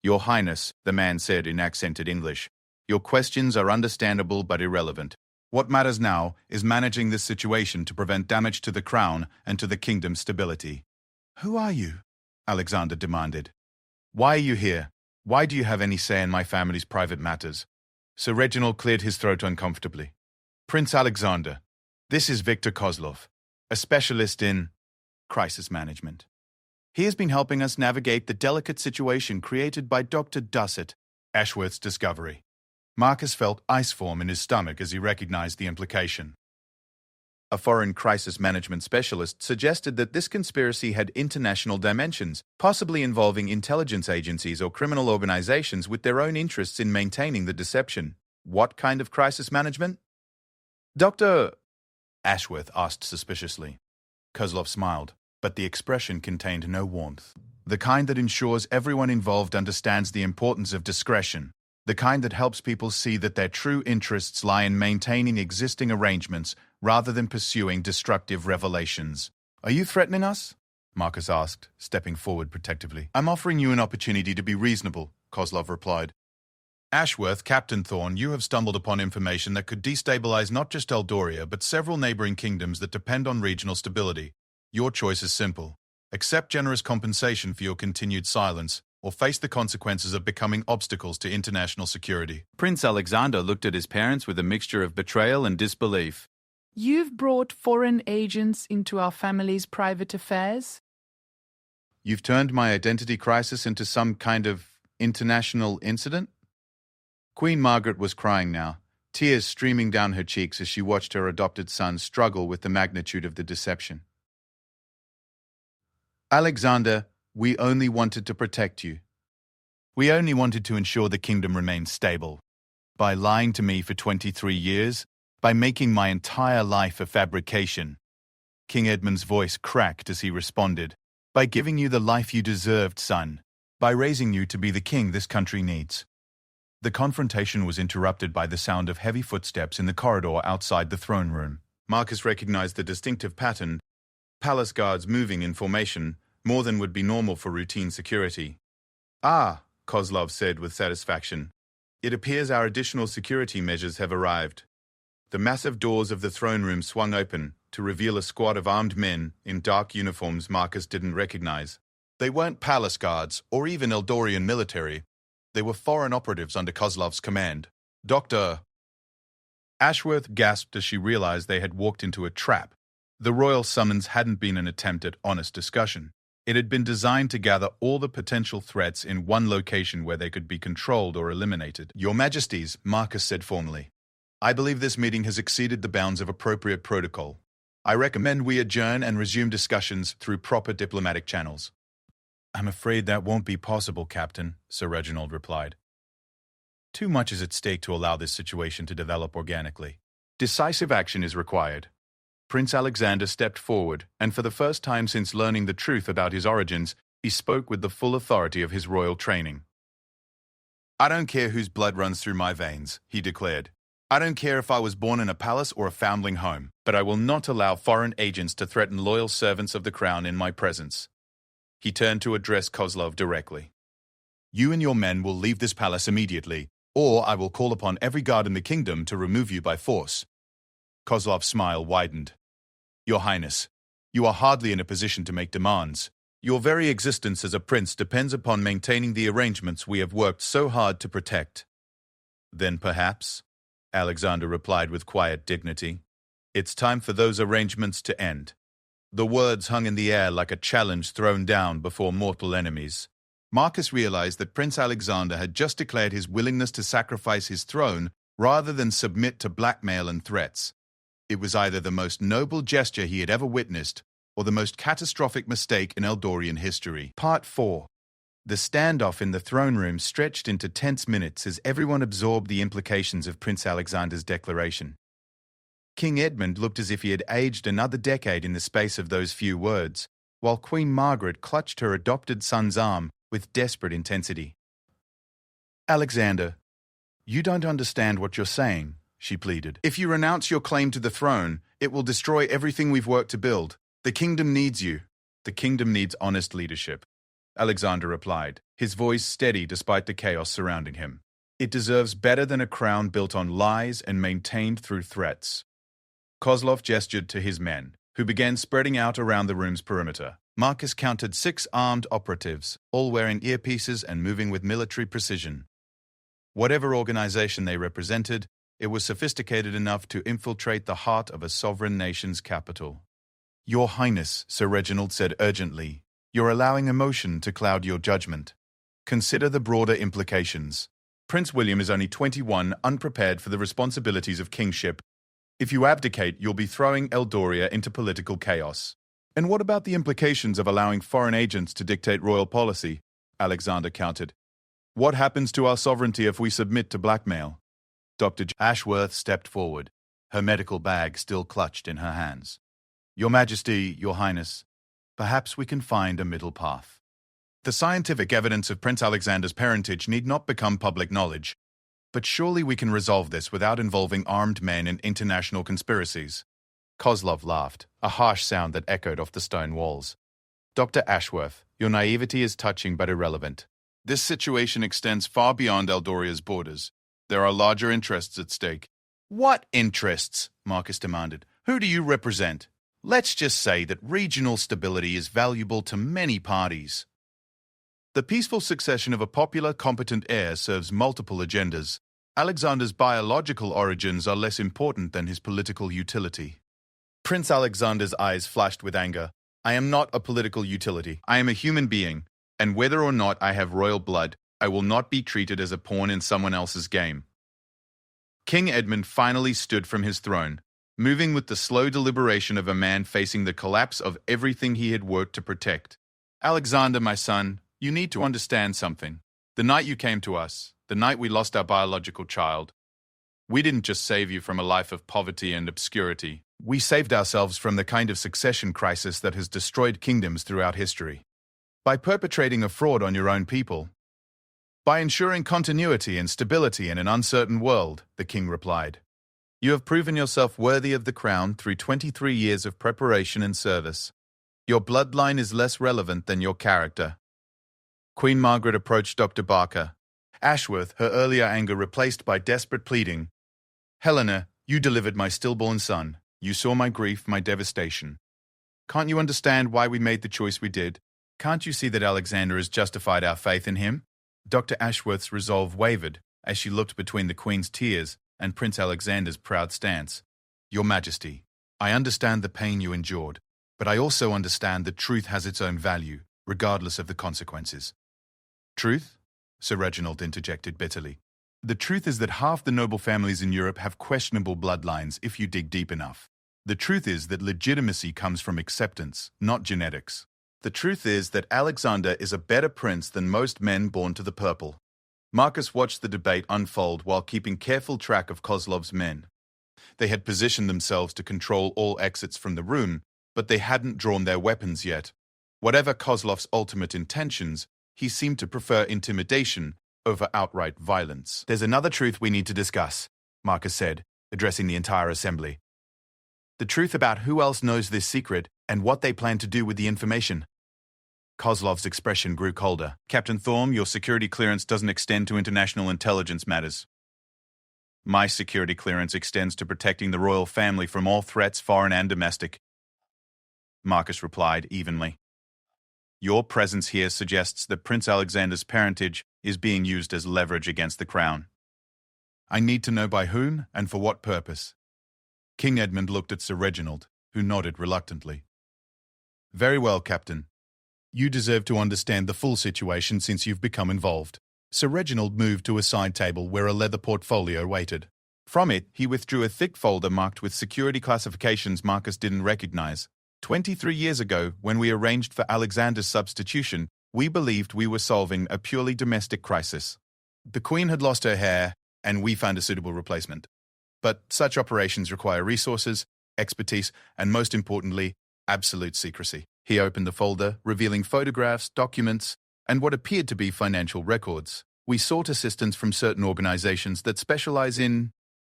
Your Highness, the man said in accented English, your questions are understandable but irrelevant. What matters now is managing this situation to prevent damage to the crown and to the kingdom's stability. Who are you? Alexander demanded. Why are you here? Why do you have any say in my family's private matters? Sir Reginald cleared his throat uncomfortably. Prince Alexander, this is Victor Kozlov, a specialist in crisis management. He has been helping us navigate the delicate situation created by Dr. Dussett, Ashworth's discovery. Marcus felt ice form in his stomach as he recognized the implication. A foreign crisis management specialist suggested that this conspiracy had international dimensions, possibly involving intelligence agencies or criminal organizations with their own interests in maintaining the deception. What kind of crisis management? Dr. Ashworth asked suspiciously. Kozlov smiled, but the expression contained no warmth. The kind that ensures everyone involved understands the importance of discretion. The kind that helps people see that their true interests lie in maintaining existing arrangements rather than pursuing destructive revelations. Are you threatening us? Marcus asked, stepping forward protectively. I'm offering you an opportunity to be reasonable, Kozlov replied. Ashworth, Captain Thorne, you have stumbled upon information that could destabilize not just Eldoria, but several neighboring kingdoms that depend on regional stability. Your choice is simple. Accept generous compensation for your continued silence, or face the consequences of becoming obstacles to international security. Prince Alexander looked at his parents with a mixture of betrayal and disbelief. You've brought foreign agents into our family's private affairs? You've turned my identity crisis into some kind of international incident? Queen Margaret was crying now, tears streaming down her cheeks as she watched her adopted son struggle with the magnitude of the deception. Alexander, we only wanted to protect you. We only wanted to ensure the kingdom remained stable. By lying to me for 23 years, by making my entire life a fabrication. King Edmund's voice cracked as he responded. By giving you the life you deserved, son. By raising you to be the king this country needs. The confrontation was interrupted by the sound of heavy footsteps in the corridor outside the throne room. Marcus recognized the distinctive pattern, palace guards moving in formation, more than would be normal for routine security. Ah, Kozlov said with satisfaction. It appears our additional security measures have arrived. The massive doors of the throne room swung open to reveal a squad of armed men in dark uniforms Marcus didn't recognize. They weren't palace guards or even Eldorian military. They were foreign operatives under Kozlov's command. Dr. Ashworth gasped as she realized they had walked into a trap. The royal summons hadn't been an attempt at honest discussion. It had been designed to gather all the potential threats in one location where they could be controlled or eliminated. Your Majesties, Marcus said formally, I believe this meeting has exceeded the bounds of appropriate protocol. I recommend we adjourn and resume discussions through proper diplomatic channels. I'm afraid that won't be possible, Captain, Sir Reginald replied. Too much is at stake to allow this situation to develop organically. Decisive action is required. Prince Alexander stepped forward, and for the first time since learning the truth about his origins, he spoke with the full authority of his royal training. I don't care whose blood runs through my veins, he declared. I don't care if I was born in a palace or a foundling home, but I will not allow foreign agents to threaten loyal servants of the crown in my presence. He turned to address Kozlov directly. You and your men will leave this palace immediately, or I will call upon every guard in the kingdom to remove you by force. Kozlov's smile widened. Your Highness, you are hardly in a position to make demands. Your very existence as a prince depends upon maintaining the arrangements we have worked so hard to protect. Then perhaps, Alexander replied with quiet dignity, it's time for those arrangements to end. The words hung in the air like a challenge thrown down before mortal enemies. Marcus realized that Prince Alexander had just declared his willingness to sacrifice his throne rather than submit to blackmail and threats. It was either the most noble gesture he had ever witnessed or the most catastrophic mistake in Eldorian history. Part 4. The standoff in the throne room stretched into tense minutes as everyone absorbed the implications of Prince Alexander's declaration. King Edmund looked as if he had aged another decade in the space of those few words, while Queen Margaret clutched her adopted son's arm with desperate intensity. Alexander, you don't understand what you're saying, she pleaded. If you renounce your claim to the throne, it will destroy everything we've worked to build. The kingdom needs you. The kingdom needs honest leadership, Alexander replied, his voice steady despite the chaos surrounding him. It deserves better than a crown built on lies and maintained through threats. Kozlov gestured to his men, who began spreading out around the room's perimeter. Marcus counted 6 armed operatives, all wearing earpieces and moving with military precision. Whatever organization they represented, it was sophisticated enough to infiltrate the heart of a sovereign nation's capital. Your Highness, Sir Reginald said urgently, you're allowing emotion to cloud your judgment. Consider the broader implications. Prince William is only 21, unprepared for the responsibilities of kingship. If you abdicate, you'll be throwing Eldoria into political chaos. And what about the implications of allowing foreign agents to dictate royal policy? Alexander countered. What happens to our sovereignty if we submit to blackmail? Dr. Ashworth stepped forward, her medical bag still clutched in her hands. Your Majesty, Your Highness, perhaps we can find a middle path. The scientific evidence of Prince Alexander's parentage need not become public knowledge, but surely we can resolve this without involving armed men in international conspiracies. Kozlov laughed, a harsh sound that echoed off the stone walls. Dr. Ashworth, your naivety is touching but irrelevant. This situation extends far beyond Eldoria's borders. There are larger interests at stake. What interests? Marcus demanded. Who do you represent? Let's just say that regional stability is valuable to many parties. The peaceful succession of a popular, competent heir serves multiple agendas. Alexander's biological origins are less important than his political utility. Prince Alexander's eyes flashed with anger. I am not a political utility. I am a human being, and whether or not I have royal blood, I will not be treated as a pawn in someone else's game. King Edmund finally stood from his throne, moving with the slow deliberation of a man facing the collapse of everything he had worked to protect. Alexander, my son, you need to understand something. The night you came to us, the night we lost our biological child, we didn't just save you from a life of poverty and obscurity. We saved ourselves from the kind of succession crisis that has destroyed kingdoms throughout history. By perpetrating a fraud on your own people. By ensuring continuity and stability in an uncertain world, the king replied. You have proven yourself worthy of the crown through 23 years of preparation and service. Your bloodline is less relevant than your character. Queen Margaret approached Dr. Barker. Ashworth, her earlier anger replaced by desperate pleading. Helena, you delivered my stillborn son. You saw my grief, my devastation. Can't you understand why we made the choice we did? Can't you see that Alexander has justified our faith in him? Dr. Ashworth's resolve wavered as she looked between the Queen's tears and Prince Alexander's proud stance. Your Majesty, I understand the pain you endured, but I also understand that truth has its own value, regardless of the consequences. Truth? Sir Reginald interjected bitterly. The truth is that half the noble families in Europe have questionable bloodlines if you dig deep enough. The truth is that legitimacy comes from acceptance, not genetics. The truth is that Alexander is a better prince than most men born to the purple. Marcus watched the debate unfold while keeping careful track of Kozlov's men. They had positioned themselves to control all exits from the room, but they hadn't drawn their weapons yet. Whatever Kozlov's ultimate intentions, he seemed to prefer intimidation over outright violence. There's another truth we need to discuss, Marcus said, addressing the entire assembly. The truth about who else knows this secret and what they plan to do with the information. Kozlov's expression grew colder. Captain Thorm, your security clearance doesn't extend to international intelligence matters. My security clearance extends to protecting the royal family from all threats, foreign and domestic. Marcus replied evenly. Your presence here suggests that Prince Alexander's parentage is being used as leverage against the crown. I need to know by whom and for what purpose. King Edmund looked at Sir Reginald, who nodded reluctantly. Very well, Captain. You deserve to understand the full situation since you've become involved. Sir Reginald moved to a side table where a leather portfolio waited. From it, he withdrew a thick folder marked with security classifications Marcus didn't recognize. 23 years ago, when we arranged for Alexander's substitution, we believed we were solving a purely domestic crisis. The Queen had lost her heir, and we found a suitable replacement. But such operations require resources, expertise, and most importantly, absolute secrecy. He opened the folder, revealing photographs, documents, and what appeared to be financial records. We sought assistance from certain organizations that specialize in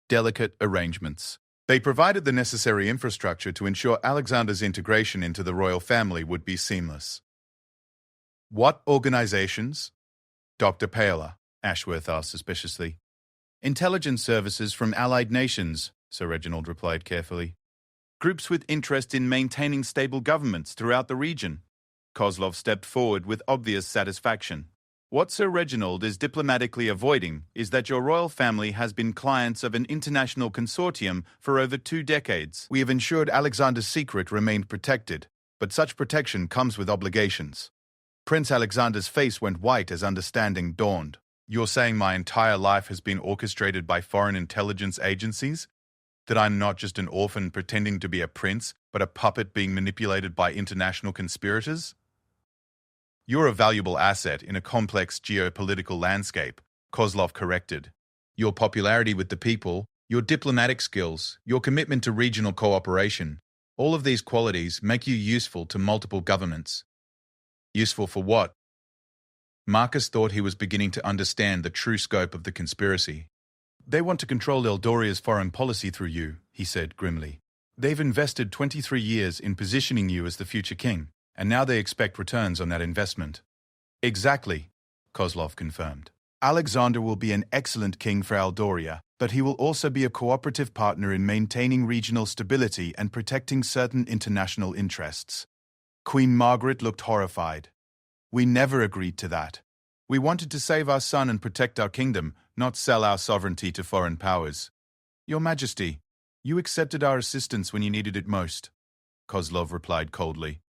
delicate arrangements. They provided the necessary infrastructure to ensure Alexander's integration into the royal family would be seamless. What organizations? Dr. Paler, Ashworth asked suspiciously. Intelligence services from allied nations, Sir Reginald replied carefully. Groups with interest in maintaining stable governments throughout the region. Kozlov stepped forward with obvious satisfaction. What Sir Reginald is diplomatically avoiding is that your royal family has been clients of an international consortium for over 2 decades. We have ensured Alexander's secret remained protected, but such protection comes with obligations. Prince Alexander's face went white as understanding dawned. You're saying my entire life has been orchestrated by foreign intelligence agencies? That I'm not just an orphan pretending to be a prince, but a puppet being manipulated by international conspirators? You're a valuable asset in a complex geopolitical landscape, Kozlov corrected. Your popularity with the people, your diplomatic skills, your commitment to regional cooperation, all of these qualities make you useful to multiple governments. Useful for what? Marcus thought he was beginning to understand the true scope of the conspiracy. They want to control Eldoria's foreign policy through you, he said grimly. They've invested 23 years in positioning you as the future king, and now they expect returns on that investment. Exactly, Kozlov confirmed. Alexander will be an excellent king for Eldoria, but he will also be a cooperative partner in maintaining regional stability and protecting certain international interests. Queen Margaret looked horrified. We never agreed to that. We wanted to save our son and protect our kingdom, not sell our sovereignty to foreign powers. Your Majesty, you accepted our assistance when you needed it most, Kozlov replied coldly.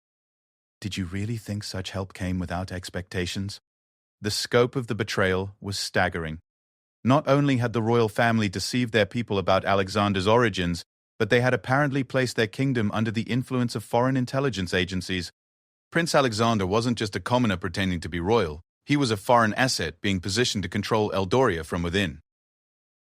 Did you really think such help came without expectations? The scope of the betrayal was staggering. Not only had the royal family deceived their people about Alexander's origins, but they had apparently placed their kingdom under the influence of foreign intelligence agencies. Prince Alexander wasn't just a commoner pretending to be royal. He was a foreign asset being positioned to control Eldoria from within.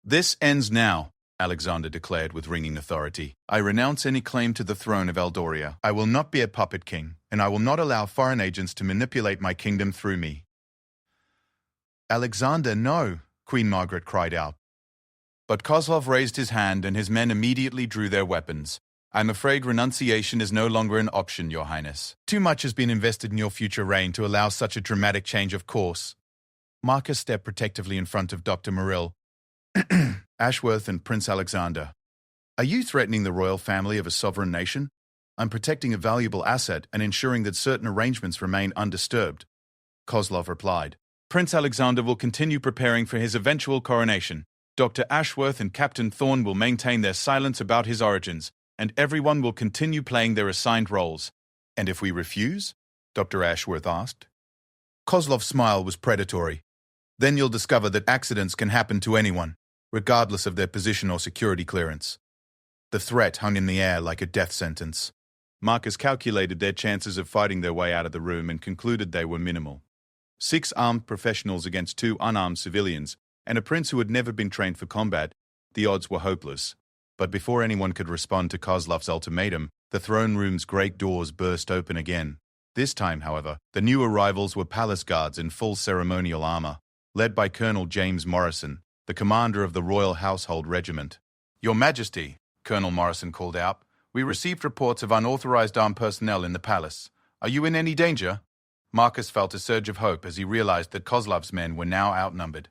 This ends now, Alexander declared with ringing authority. I renounce any claim to the throne of Eldoria. I will not be a puppet king, and I will not allow foreign agents to manipulate my kingdom through me. Alexander, no, Queen Margaret cried out. But Kozlov raised his hand and his men immediately drew their weapons. I'm afraid renunciation is no longer an option, Your Highness. Too much has been invested in your future reign to allow such a dramatic change of course. Marcus stepped protectively in front of Dr. Morrill, Ashworth and Prince Alexander. Are you threatening the royal family of a sovereign nation? I'm protecting a valuable asset and ensuring that certain arrangements remain undisturbed, Kozlov replied. Prince Alexander will continue preparing for his eventual coronation. Dr. Ashworth and Captain Thorne will maintain their silence about his origins, and everyone will continue playing their assigned roles. And if we refuse? Dr. Ashworth asked. Kozlov's smile was predatory. Then you'll discover that accidents can happen to anyone, regardless of their position or security clearance. The threat hung in the air like a death sentence. Marcus calculated their chances of fighting their way out of the room and concluded they were minimal. 6 armed professionals against 2 unarmed civilians, and a prince who had never been trained for combat, the odds were hopeless. But before anyone could respond to Kozlov's ultimatum, the throne room's great doors burst open again. This time, however, the new arrivals were palace guards in full ceremonial armor, led by Colonel James Morrison, the commander of the Royal Household Regiment. Your Majesty, Colonel Morrison called out, we received reports of unauthorized armed personnel in the palace. Are you in any danger? Marcus felt a surge of hope as he realized that Kozlov's men were now outnumbered.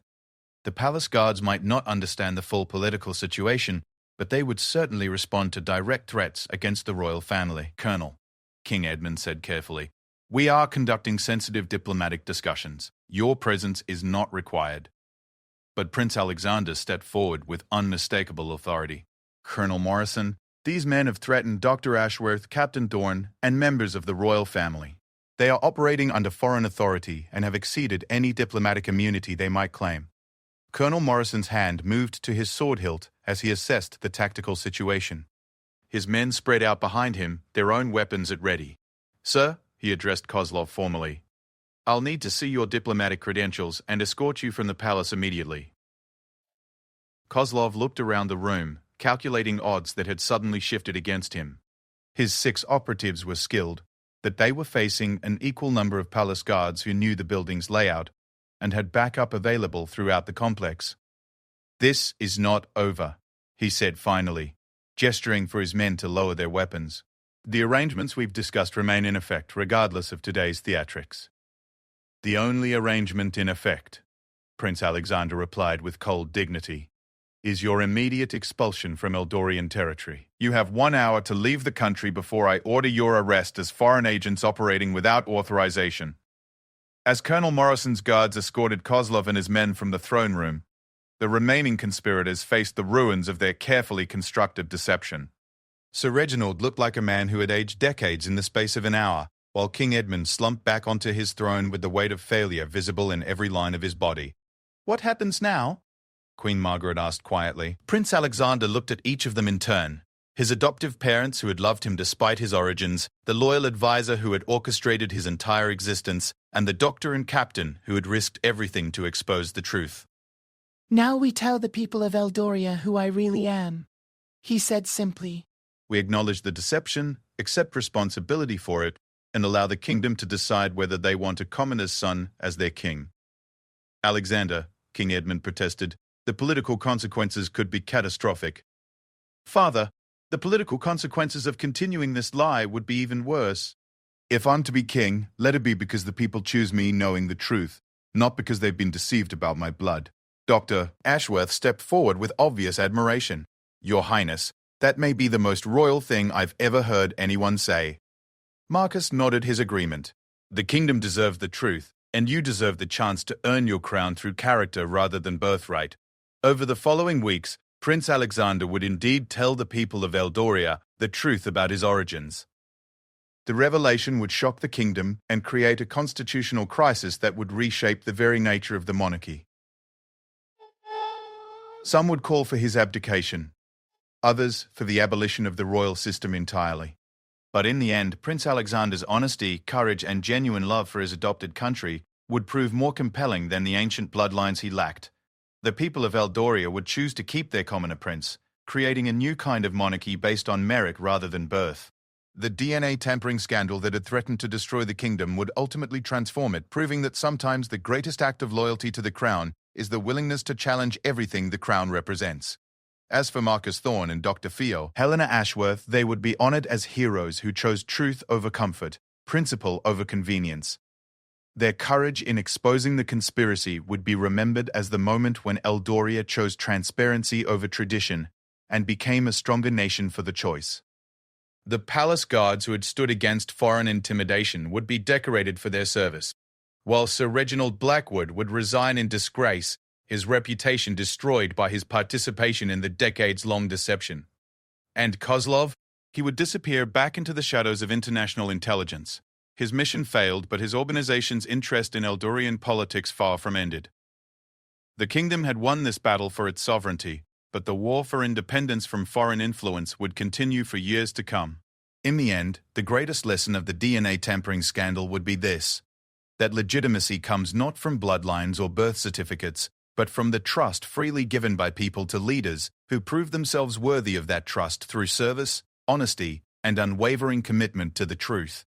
The palace guards might not understand the full political situation, but they would certainly respond to direct threats against the royal family. Colonel, King Edmund said carefully, we are conducting sensitive diplomatic discussions. Your presence is not required. But Prince Alexander stepped forward with unmistakable authority. Colonel Morrison, these men have threatened Dr. Ashworth, Captain Thorne, and members of the royal family. They are operating under foreign authority and have exceeded any diplomatic immunity they might claim. Colonel Morrison's hand moved to his sword hilt as he assessed the tactical situation. His men spread out behind him, their own weapons at ready. Sir, he addressed Kozlov formally, I'll need to see your diplomatic credentials and escort you from the palace immediately. Kozlov looked around the room, calculating odds that had suddenly shifted against him. His 6 operatives were skilled, but they were facing an equal number of palace guards who knew the building's layout and had backup available throughout the complex. This is not over, he said finally, gesturing for his men to lower their weapons. The arrangements we've discussed remain in effect regardless of today's theatrics. The only arrangement in effect, Prince Alexander replied with cold dignity, is your immediate expulsion from Eldorian territory. You have 1 hour to leave the country before I order your arrest as foreign agents operating without authorization. As Colonel Morrison's guards escorted Kozlov and his men from the throne room, the remaining conspirators faced the ruins of their carefully constructed deception. Sir Reginald looked like a man who had aged decades in the space of an hour, while King Edmund slumped back onto his throne with the weight of failure visible in every line of his body. What happens now? Queen Margaret asked quietly. Prince Alexander looked at each of them in turn. His adoptive parents who had loved him despite his origins, the loyal advisor who had orchestrated his entire existence, and the doctor and captain who had risked everything to expose the truth. Now we tell the people of Eldoria who I really am, he said simply. We acknowledge the deception, accept responsibility for it, and allow the kingdom to decide whether they want a commoner's son as their king. Alexander, King Edmund protested, the political consequences could be catastrophic. Father, the political consequences of continuing this lie would be even worse. If I'm to be king, let it be because the people choose me knowing the truth, not because they've been deceived about my blood. Dr. Ashworth stepped forward with obvious admiration. Your Highness, that may be the most royal thing I've ever heard anyone say. Marcus nodded his agreement. The kingdom deserved the truth, and you deserve the chance to earn your crown through character rather than birthright. Over the following weeks, Prince Alexander would indeed tell the people of Eldoria the truth about his origins. The revelation would shock the kingdom and create a constitutional crisis that would reshape the very nature of the monarchy. Some would call for his abdication, others for the abolition of the royal system entirely. But in the end, Prince Alexander's honesty, courage, and genuine love for his adopted country would prove more compelling than the ancient bloodlines he lacked. The people of Eldoria would choose to keep their commoner prince, creating a new kind of monarchy based on merit rather than birth. The DNA tampering scandal that had threatened to destroy the kingdom would ultimately transform it, proving that sometimes the greatest act of loyalty to the crown is the willingness to challenge everything the crown represents. As for Marcus Thorne and Dr. Theo, Helena Ashworth, they would be honored as heroes who chose truth over comfort, principle over convenience. Their courage in exposing the conspiracy would be remembered as the moment when Eldoria chose transparency over tradition and became a stronger nation for the choice. The palace guards who had stood against foreign intimidation would be decorated for their service, while Sir Reginald Blackwood would resign in disgrace, his reputation destroyed by his participation in the decades-long deception. And Kozlov, he would disappear back into the shadows of international intelligence. His mission failed, but his organization's interest in Eldorian politics far from ended. The kingdom had won this battle for its sovereignty, but the war for independence from foreign influence would continue for years to come. In the end, the greatest lesson of the DNA tampering scandal would be this: that legitimacy comes not from bloodlines or birth certificates, but from the trust freely given by people to leaders who prove themselves worthy of that trust through service, honesty, and unwavering commitment to the truth.